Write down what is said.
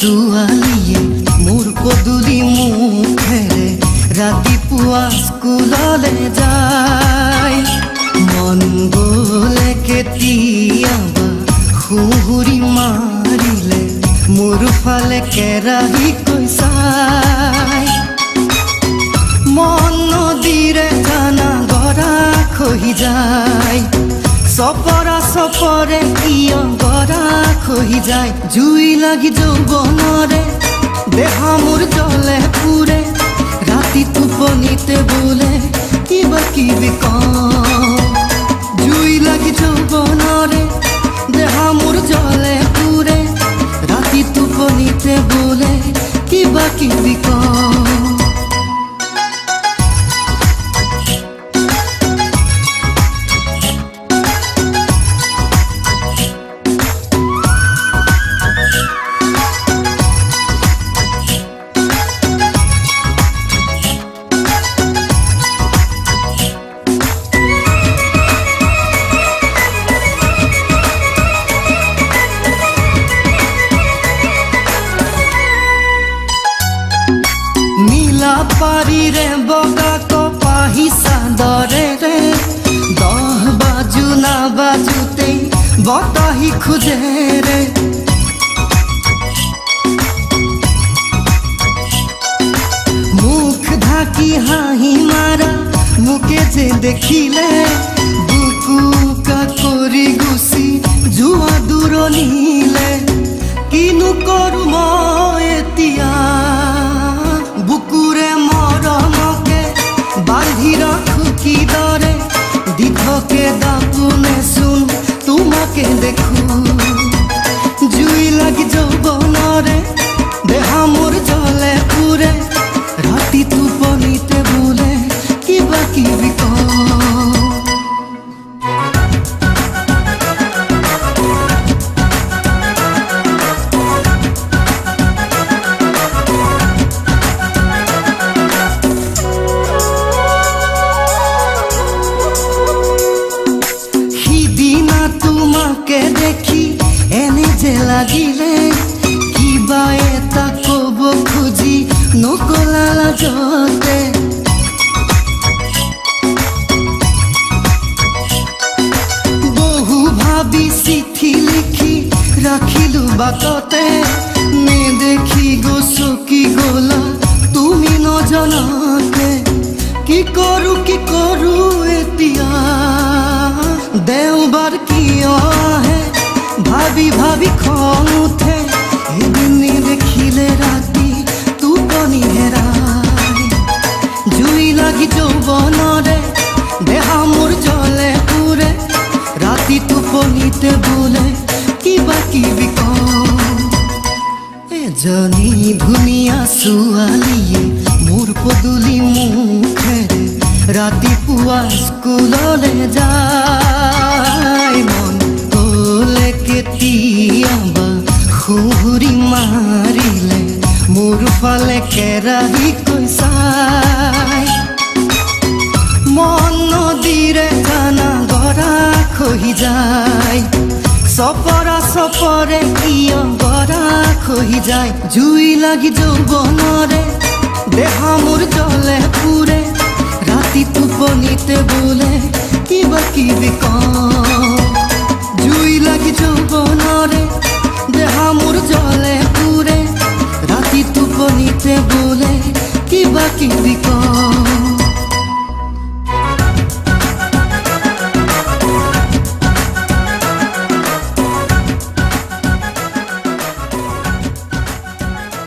ছোৱালীয়ে মোৰ পদূলি মুখেৰে ৰাতিপুৱা স্কুললে যায়। মন গ'লে কেতিয়াবা সুহুৰি মাৰিলে মোৰ ফালে কেৰাহীকৈ চাই। মন নদীৰে জানা গৰা খহি যায়, চপৰা চপৰে কিয় গৰা খহি যায়। জুই লাগি যৌৱনৰে দেহা মোৰ জ্বলে পুৰে, ৰাতি টোপনিতে বোলে কিবা কিবি কওঁ। জুই লাগি যৌৱনৰে দেহা মোৰ জ্বলে পুৰে, ৰাতি টোপনিতে বোলে কিবা কিবি কওঁ। পাৰিৰে বগা কপাহী চাদৰেৰে 10 বাজু নাবাজোতেই বতাহী খোজেৰে। মুখ ঢাকি হাঁহি মাৰা মোকে যে দেখিলে বুকুকা কৰি গুচি যোৱা দূৰণিলে। কিনো কৰোঁ মই এতিয়া বুকুৰে মৰমকে বান্ধি ৰাখোঁ কিদৰে, দীঘকে দাপোনে চোন তোমাকে দেখোঁ। জুই লাগি যৌৱনৰে দেহা মোৰ জ্বলে পুৰে, ৰাতি টোপনিতে বোলে কিবা কিবি কওঁ। দেখি এনে যে লাগিলে কিবা এটা কব খুজি নকলা লাজতে। বহু ভাবি চিঠি লিখি ৰাখিলো বাটতে, নেদেখি গছকি গলা তুমি নজনাতে। কি কৰো এতিয়া দেওবাৰ কিয় আহে ভাবি ভাবি খং উঠে। এদিন দেখিলে ৰাতি টোপনি হেৰাই। জুই লাগি যৌৱনৰে দেহা মোৰ জ্বলে পুৰে, ৰাতি টোপনিতে বোলে কিবা কিবি কওঁ। এজনী ধুনীয়া ছোৱালীয়ে মোৰ পদূলি মুখেৰে ৰাতিপুৱা স্কুললে যায়। মন গ'লে কেতিয়াবা সুহুৰি মাৰিলে মোৰ ফালে কেৰাহীকৈ চাই। মন নদীৰে জানা গৰা খহি যায়, চপৰা চপৰে কিয় গৰা খহি যায়। জুই লাগি যৌৱনৰে দেহা মোৰ জ্বলে পুৰে, ৰাতি টোপনিতে বোলে কিবা কিবি কওঁ। জুই লাগি যৌৱনৰে দেহা মোৰ জ্বলে পুৰে, ৰাতি টোপনিতে বোলে